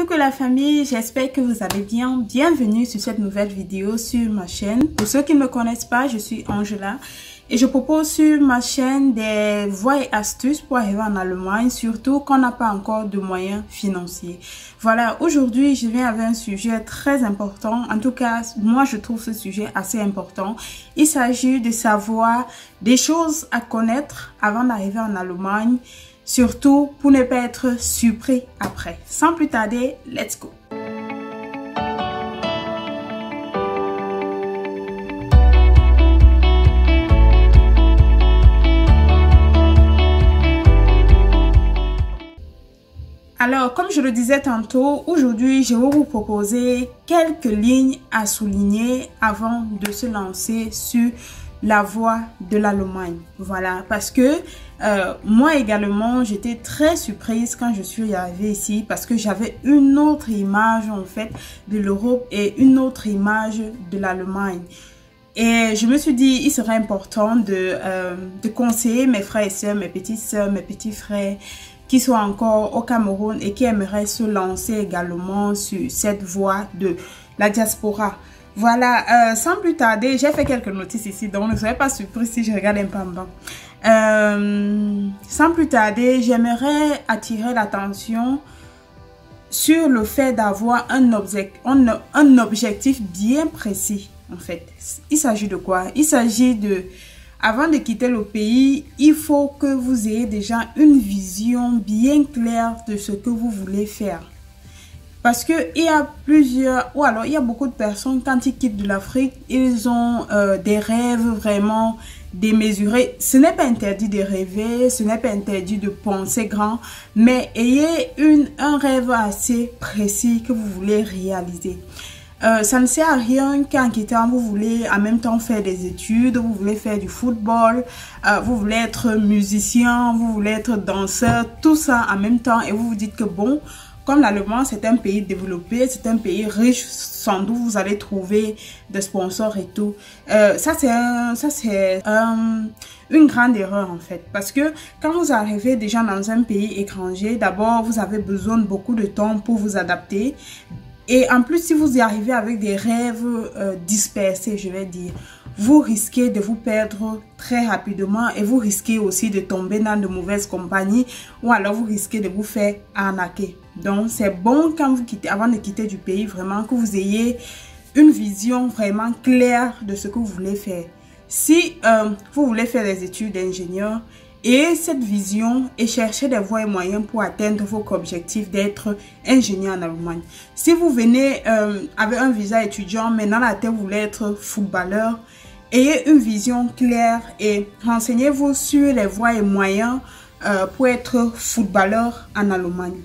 Coucou la famille, j'espère que vous allez bien. Bienvenue sur cette nouvelle vidéo sur ma chaîne. Pour ceux qui ne me connaissent pas, je suis Angela et je propose sur ma chaîne des voies et astuces pour arriver en Allemagne, surtout quand on n'a pas encore de moyens financiers. Voilà, aujourd'hui je viens avec un sujet très important. En tout cas, moi je trouve ce sujet assez important. Il s'agit de savoir des choses à connaître avant d'arriver en Allemagne. Surtout pour ne pas être surpris après. Sans plus tarder, let's go! Alors, comme je le disais tantôt, aujourd'hui, je vais vous proposer quelques lignes à souligner avant de se lancer sur la voie de l'Allemagne. Voilà, parce que moi également, j'étais très surprise quand je suis arrivée ici parce que j'avais une autre image en fait de l'Europe et une autre image de l'Allemagne. Et je me suis dit, il serait important de conseiller mes frères et sœurs, mes petites sœurs, mes petits frères qui sont encore au Cameroun et qui aimeraient se lancer également sur cette voie de la diaspora. Voilà, sans plus tarder, j'ai fait quelques notices ici, donc ne soyez pas surpris si je regarde un peu en bas. Sans plus tarder, j'aimerais attirer l'attention sur le fait d'avoir un objectif bien précis, en fait. Il s'agit de quoi? Il s'agit de, avant de quitter le pays, il faut que vous ayez déjà une vision bien claire de ce que vous voulez faire. Parce que il y a plusieurs, ou alors il y a beaucoup de personnes, quand ils quittent de l'Afrique, ils ont des rêves vraiment démesurés. Ce n'est pas interdit de rêver, ce n'est pas interdit de penser grand, mais ayez un rêve assez précis que vous voulez réaliser. Ça ne sert à rien qu'en quittant, vous voulez en même temps faire des études, vous voulez faire du football, vous voulez être musicien, vous voulez être danseur, tout ça en même temps et vous vous dites que bon, comme l'Allemagne, c'est un pays développé, c'est un pays riche, sans doute vous allez trouver des sponsors et tout. Ça, c'est une grande erreur en fait. Parce que quand vous arrivez déjà dans un pays étranger, d'abord, vous avez besoin de beaucoup de temps pour vous adapter. Et en plus, si vous y arrivez avec des rêves dispersés, je vais dire, vous risquez de vous perdre très rapidement et vous risquez aussi de tomber dans de mauvaises compagnies ou alors vous risquez de vous faire arnaquer. Donc, c'est bon quand vous quittez, avant de quitter du pays, vraiment que vous ayez une vision vraiment claire de ce que vous voulez faire. Si vous voulez faire des études d'ingénieur, et cette vision et chercher des voies et moyens pour atteindre votre objectif d'être ingénieur en Allemagne. Si vous venez avec un visa étudiant, mais dans la tête vous voulez être footballeur, ayez une vision claire et renseignez-vous sur les voies et moyens pour être footballeur en Allemagne.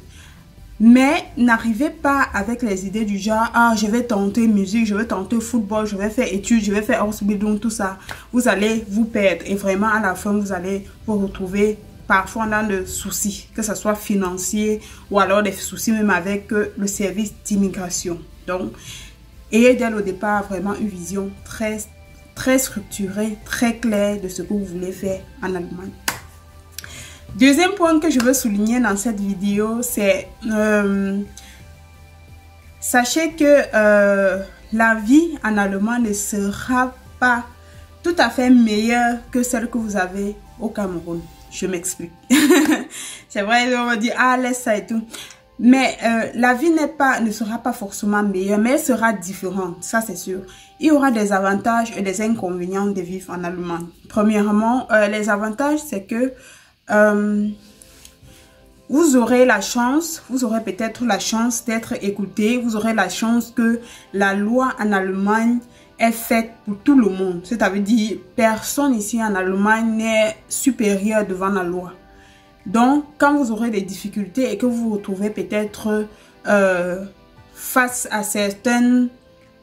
Mais n'arrivez pas avec les idées du genre, ah, je vais tenter musique, je vais tenter football, je vais faire études, je vais faire Ausbildung, tout ça. Vous allez vous perdre et vraiment à la fin, vous allez vous retrouver parfois dans des soucis, que ce soit financier ou alors des soucis même avec le service d'immigration. Donc, ayez dès le départ vraiment une vision très structurée, très claire de ce que vous voulez faire en Allemagne. Deuxième point que je veux souligner dans cette vidéo, c'est sachez que la vie en Allemagne ne sera pas tout à fait meilleure que celle que vous avez au Cameroun. Je m'explique. C'est vrai, on va dire, ah, laisse ça et tout. Mais la vie ne sera pas forcément meilleure, mais elle sera différente, ça c'est sûr. Il y aura des avantages et des inconvénients de vivre en Allemagne. Premièrement, les avantages, c'est que vous aurez peut-être la chance d'être écouté, vous aurez la chance que la loi en Allemagne est faite pour tout le monde. C'est-à-dire, personne ici en Allemagne n'est supérieur devant la loi. Donc, quand vous aurez des difficultés et que vous vous retrouvez peut-être face à certaines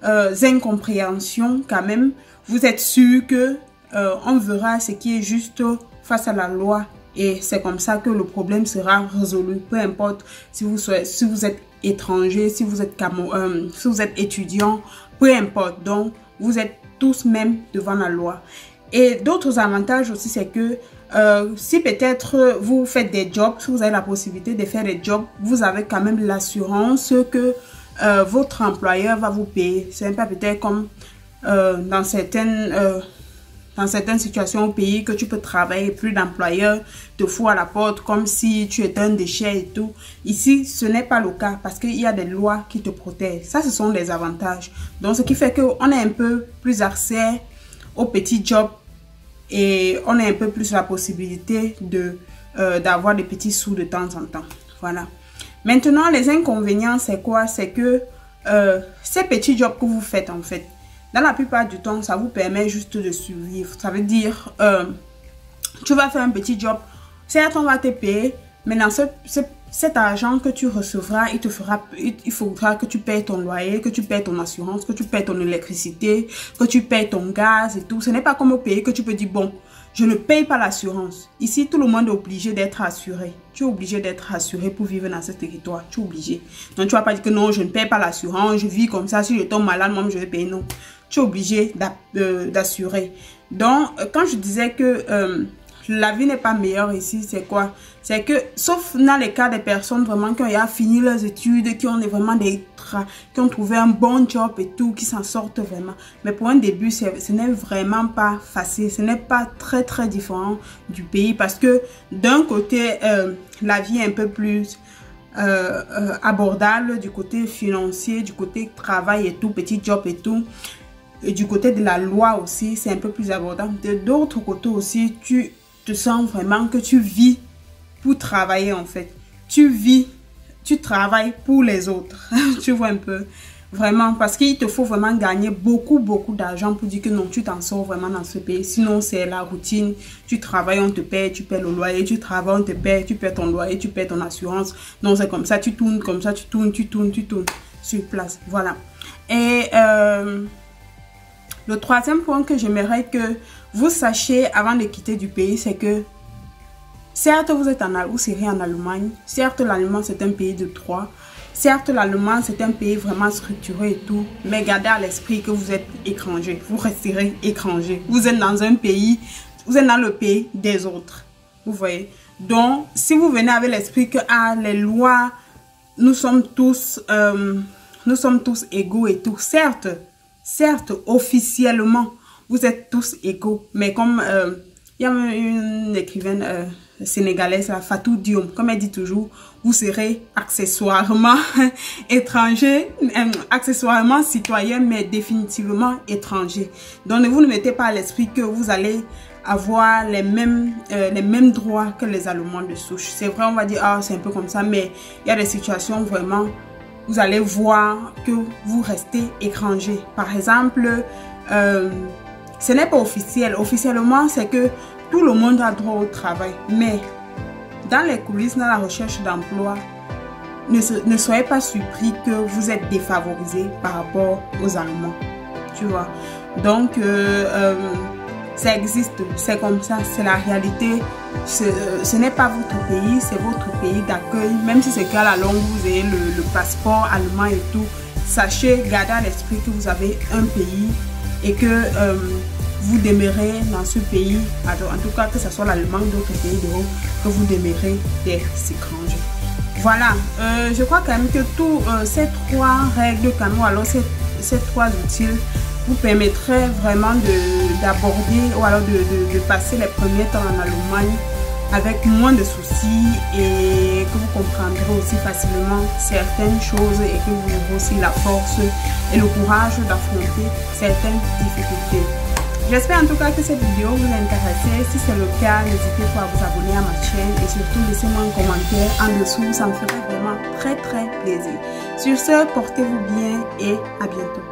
incompréhensions quand même, vous êtes sûr que on verra ce qui est juste face à la loi. Et c'est comme ça que le problème sera résolu. Peu importe si vous êtes étranger, si vous êtes étudiant, peu importe. Donc, vous êtes tous même devant la loi. Et d'autres avantages aussi, c'est que si peut-être vous faites des jobs, si vous avez la possibilité de faire des jobs, vous avez quand même l'assurance que votre employeur va vous payer. Ce n'est pas peut-être comme dans certaines situations au pays que tu peux travailler et plus d'employeurs te fout à la porte comme si tu étais un déchet et tout. Ici, ce n'est pas le cas parce qu'il y a des lois qui te protègent. Ça, ce sont des avantages. Donc, ce qui fait qu'on a un peu plus accès aux petits jobs et on a un peu plus la possibilité d'avoir des petits sous de temps en temps. Voilà. Maintenant, les inconvénients, c'est quoi? C'est que ces petits jobs que vous faites, en fait, dans la plupart du temps, ça vous permet juste de survivre. Ça veut dire, tu vas faire un petit job. Certes, on va te payer, mais dans cet argent que tu recevras, il faudra que tu payes ton loyer, que tu payes ton assurance, que tu payes ton électricité, que tu payes ton gaz et tout. Ce n'est pas comme au pays que tu peux dire, bon, je ne paye pas l'assurance. Ici, tout le monde est obligé d'être assuré. Tu es obligé d'être assuré pour vivre dans ce territoire. Tu es obligé. Donc, tu ne vas pas dire que non, je ne paye pas l'assurance, je vis comme ça. Si je tombe malade, moi, je vais payer. Non. Tu es obligé d'assurer. Donc, quand je disais que la vie n'est pas meilleure ici, c'est quoi? C'est que, sauf dans les cas des personnes vraiment qui ont fini leurs études, qui ont vraiment qui ont trouvé un bon job et tout, qui s'en sortent vraiment. Mais pour un début, ce n'est vraiment pas facile. Ce n'est pas très, très différent du pays parce que d'un côté, la vie est un peu plus abordable du côté financier, du côté travail et tout, petit job et tout. Et du côté de la loi aussi, c'est un peu plus abordable. De d'autres côtés aussi, tu te sens vraiment que tu vis pour travailler en fait. Tu vis, tu travailles pour les autres. Tu vois un peu. Vraiment, parce qu'il te faut vraiment gagner beaucoup, beaucoup d'argent pour dire que non, tu t'en sors vraiment dans ce pays. Sinon, c'est la routine. Tu travailles, on te paye, tu paies le loyer. Tu travailles, on te paye, tu paies ton loyer, tu paies ton assurance. Non, c'est comme ça, tu tournes comme ça, tu tournes sur place. Voilà. Et le troisième point que j'aimerais que vous sachiez avant de quitter du pays, c'est que certes, vous serez en Allemagne. Certes, l'Allemagne, c'est un pays de droit. Certes, l'Allemagne, c'est un pays vraiment structuré et tout. Mais gardez à l'esprit que vous êtes étranger. Vous resterez étranger. Vous êtes dans un pays, vous êtes dans le pays des autres. Vous voyez? Donc, si vous venez avec l'esprit que les lois, nous sommes tous égaux et tout. Certes, officiellement, vous êtes tous égaux. Mais comme il y a une écrivaine sénégalaise, Fatou Diom, comme elle dit toujours, vous serez accessoirement étranger, accessoirement citoyen, mais définitivement étranger. Donc, vous ne mettez pas à l'esprit que vous allez avoir les mêmes droits que les Allemands de souche. C'est vrai, on va dire, ah, c'est un peu comme ça, mais il y a des situations vraiment, vous allez voir que vous restez étranger. Par exemple, ce n'est pas officiel. Officiellement, c'est que tout le monde a droit au travail. Mais dans les coulisses, dans la recherche d'emploi, ne soyez pas surpris que vous êtes défavorisé par rapport aux Allemands. Tu vois. Donc, ça existe. C'est comme ça. C'est la réalité. Ce n'est pas votre pays, c'est votre pays d'accueil. Même si c'est qu'à la longue, vous avez le passeport allemand et tout. Sachez, gardez à l'esprit que vous avez un pays et que vous demeurez dans ce pays, en tout cas que ce soit l'Allemagne ou d'autres pays d'Europe, que vous demeurez des étrangers. Voilà, je crois quand même que tous ces trois règles, ou alors ces trois outils vous permettraient vraiment d'aborder ou alors de passer les premiers temps en Allemagne avec moins de soucis et que vous comprendrez aussi facilement certaines choses et que vous aurez aussi la force et le courage d'affronter certaines difficultés. J'espère en tout cas que cette vidéo vous a intéressé. Si c'est le cas, n'hésitez pas à vous abonner à ma chaîne et surtout laissez-moi un commentaire en dessous. Ça me ferait vraiment très très plaisir. Sur ce, portez-vous bien et à bientôt.